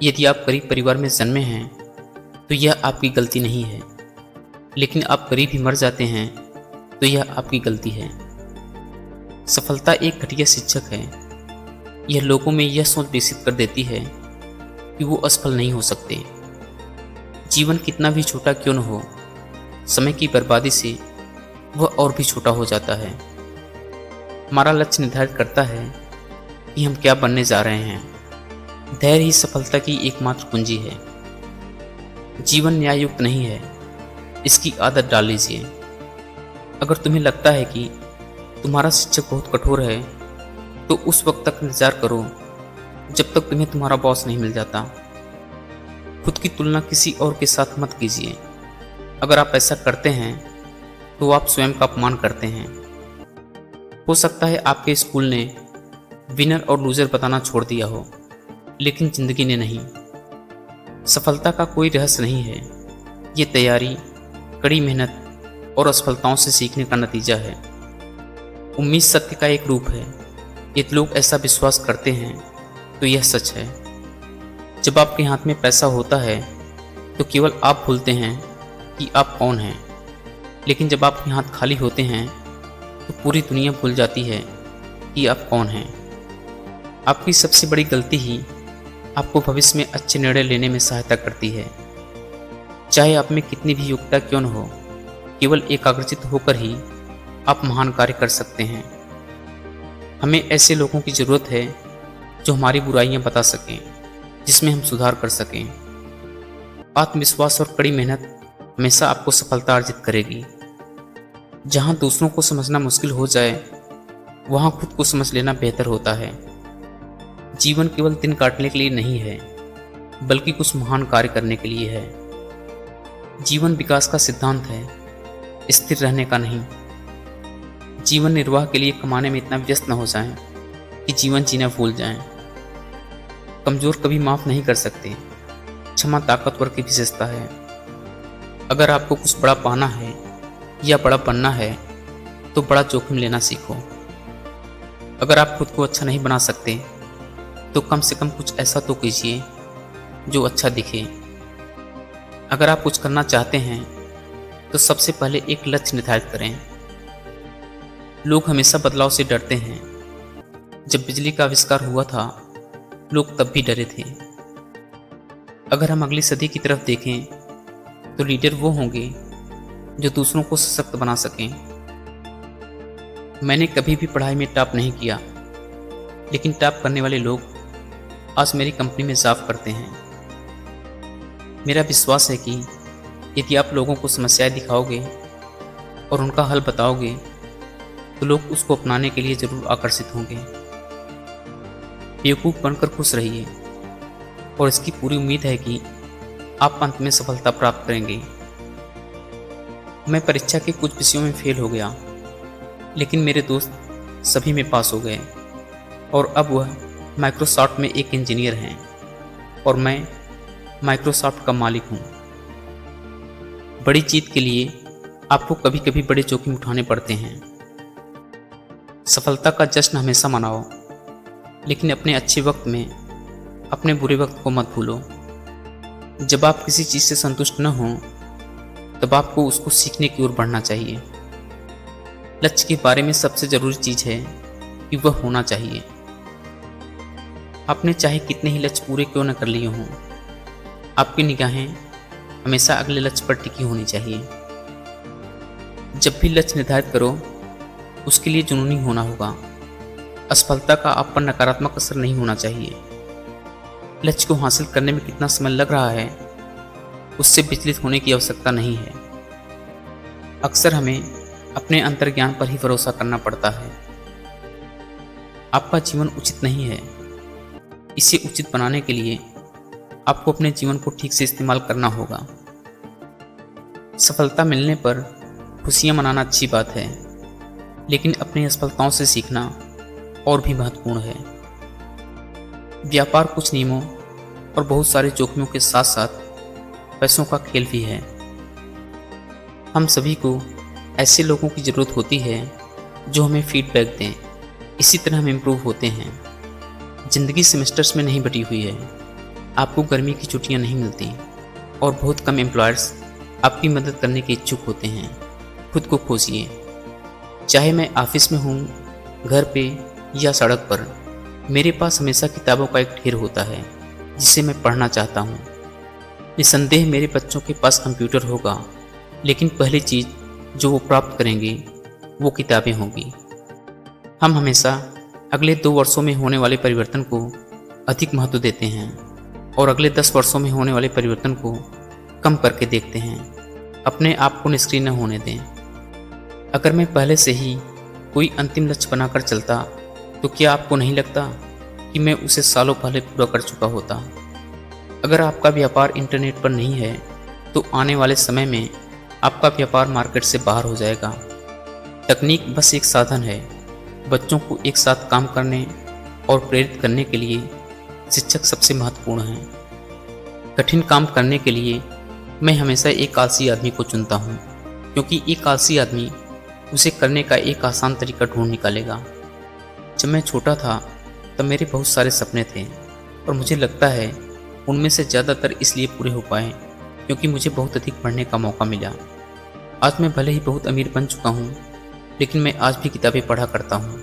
यदि आप गरीब परिवार में जन्मे हैं तो यह आपकी गलती नहीं है, लेकिन आप गरीब ही मर जाते हैं तो यह आपकी गलती है। सफलता एक घटिया शिक्षक है। यह लोगों में यह सोच विकसित कर देती है कि वो असफल नहीं हो सकते। जीवन कितना भी छोटा क्यों न हो, समय की बर्बादी से वह और भी छोटा हो जाता है। हमारा लक्ष्य निर्धारित करता है कि हम क्या बनने जा रहे हैं। धैर्य ही सफलता की एकमात्र कुंजी है। जीवन न्याययुक्त नहीं है, इसकी आदत डाल लीजिए। अगर तुम्हें लगता है कि तुम्हारा शिक्षक बहुत कठोर है तो उस वक्त तक इंतजार करो जब तक तुम्हें तुम्हारा बॉस नहीं मिल जाता। खुद की तुलना किसी और के साथ मत कीजिए। अगर आप ऐसा करते हैं तो आप स्वयं का अपमान करते हैं। हो सकता है आपके स्कूल ने विनर और लूजर बताना छोड़ दिया हो, लेकिन जिंदगी ने नहीं। सफलता का कोई रहस्य नहीं है, ये तैयारी, कड़ी मेहनत और असफलताओं से सीखने का नतीजा है। उम्मीद सत्य का एक रूप है। यदि लोग ऐसा विश्वास करते हैं तो यह सच है। जब आपके हाथ में पैसा होता है तो केवल आप भूलते हैं कि आप कौन हैं, लेकिन जब आपके हाथ खाली होते हैं तो पूरी दुनिया भूल जाती है कि आप कौन हैं। आपकी सबसे बड़ी गलती ही आपको भविष्य में अच्छे निर्णय लेने में सहायता करती है। चाहे आप में कितनी भी योग्यता क्यों न हो, केवल एकाग्रचित होकर ही आप महान कार्य कर सकते हैं। हमें ऐसे लोगों की ज़रूरत है जो हमारी बुराइयां बता सकें, जिसमें हम सुधार कर सकें। आत्मविश्वास और कड़ी मेहनत हमेशा आपको सफलता अर्जित करेगी। जहां दूसरों को समझना मुश्किल हो जाए, वहां खुद को समझ लेना बेहतर होता है। जीवन केवल दिन काटने के लिए नहीं है, बल्कि कुछ महान कार्य करने के लिए है। जीवन विकास का सिद्धांत है, स्थिर रहने का नहीं। जीवन निर्वाह के लिए कमाने में इतना व्यस्त न हो जाएं कि जीवन जीना भूल जाएं। कमजोर कभी माफ नहीं कर सकते। क्षमा ताकतवर की विशेषता है। अगर आपको कुछ बड़ा पाना है या बड़ा बनना है तो बड़ा जोखिम लेना सीखो। अगर आप खुद को अच्छा नहीं बना सकते तो कम से कम कुछ ऐसा तो कीजिए जो अच्छा दिखे। अगर आप कुछ करना चाहते हैं तो सबसे पहले एक लक्ष्य निर्धारित करें। लोग हमेशा बदलाव से डरते हैं। जब बिजली का आविष्कार हुआ था, लोग तब भी डरे थे। अगर हम अगली सदी की तरफ देखें तो लीडर वो होंगे जो दूसरों को सशक्त बना सकें। मैंने कभी भी पढ़ाई में टॉप नहीं किया, लेकिन टॉप करने वाले लोग आज मेरी कंपनी में जॉब करते हैं। मेरा विश्वास है कि यदि आप लोगों को समस्याएं दिखाओगे और उनका हल बताओगे तो लोग उसको अपनाने के लिए जरूर आकर्षित होंगे। बेवकूफ़ बनकर खुश रहिए और इसकी पूरी उम्मीद है कि आप अंत में सफलता प्राप्त करेंगे। मैं परीक्षा के कुछ विषयों में फेल हो गया, लेकिन मेरे दोस्त सभी में पास हो गए और अब वह माइक्रोसॉफ्ट में एक इंजीनियर हैं और मैं माइक्रोसॉफ्ट का मालिक हूँ। बड़ी जीत के लिए आपको कभी कभी बड़े जोखिम उठाने पड़ते हैं। सफलता का जश्न हमेशा मनाओ, लेकिन अपने अच्छे वक्त में अपने बुरे वक्त को मत भूलो। जब आप किसी चीज़ से संतुष्ट न हों, तब आपको उसको सीखने की ओर बढ़ना चाहिए। लक्ष्य के बारे में सबसे ज़रूरी चीज़ है कि वह होना चाहिए। आपने चाहे कितने ही लक्ष्य पूरे क्यों न कर लिए हों, आपकी निगाहें हमेशा अगले लक्ष्य पर टिकी होनी चाहिए। जब भी लक्ष्य निर्धारित करो, उसके लिए जुनूनी होना होगा। असफलता का आप पर नकारात्मक असर नहीं होना चाहिए। लक्ष्य को हासिल करने में कितना समय लग रहा है, उससे विचलित होने की आवश्यकता नहीं है। अक्सर हमें अपने अंतर्ज्ञान पर ही भरोसा करना पड़ता है। आपका जीवन उचित नहीं है। इसे उचित बनाने के लिए आपको अपने जीवन को ठीक से इस्तेमाल करना होगा। सफलता मिलने पर खुशियां मनाना अच्छी बात है, लेकिन अपनी असफलताओं से सीखना और भी महत्वपूर्ण है। व्यापार कुछ नियमों और बहुत सारे जोखिमों के साथ साथ पैसों का खेल भी है। हम सभी को ऐसे लोगों की ज़रूरत होती है जो हमें फीडबैक दें। इसी तरह हम इम्प्रूव होते हैं। ज़िंदगी सेमेस्टर्स में नहीं बटी हुई है। आपको गर्मी की छुट्टियां नहीं मिलती और बहुत कम एम्प्लॉयर्स आपकी मदद करने के इच्छुक होते हैं। खुद को खोजिए। चाहे मैं ऑफिस में हूँ, घर पे या सड़क पर, मेरे पास हमेशा किताबों का एक ढेर होता है जिसे मैं पढ़ना चाहता हूँ। निसंदेह मेरे बच्चों के पास कंप्यूटर होगा, लेकिन पहली चीज़ जो वो प्राप्त करेंगे वो किताबें होंगी। हम हमेशा अगले 2 वर्षों में होने वाले परिवर्तन को अधिक महत्व देते हैं और अगले 10 वर्षों में होने वाले परिवर्तन को कम करके देखते हैं। अपने आप को निष्क्रिय न होने दें। अगर मैं पहले से ही कोई अंतिम लक्ष्य बनाकर चलता तो क्या आपको नहीं लगता कि मैं उसे सालों पहले पूरा कर चुका होता? अगर आपका व्यापार इंटरनेट पर नहीं है तो आने वाले समय में आपका व्यापार मार्केट से बाहर हो जाएगा। तकनीक बस एक साधन है। बच्चों को एक साथ काम करने और प्रेरित करने के लिए शिक्षक सबसे महत्वपूर्ण हैं। कठिन काम करने के लिए मैं हमेशा एक आलसी आदमी को चुनता हूँ, क्योंकि एक आलसी आदमी उसे करने का एक आसान तरीका ढूंढ निकालेगा। जब मैं छोटा था तब मेरे बहुत सारे सपने थे और मुझे लगता है उनमें से ज़्यादातर इसलिए पूरे हो पाए क्योंकि मुझे बहुत अधिक पढ़ने का मौका मिला। आज मैं भले ही बहुत अमीर बन चुका हूँ, लेकिन मैं आज भी किताबें पढ़ा करता हूँ।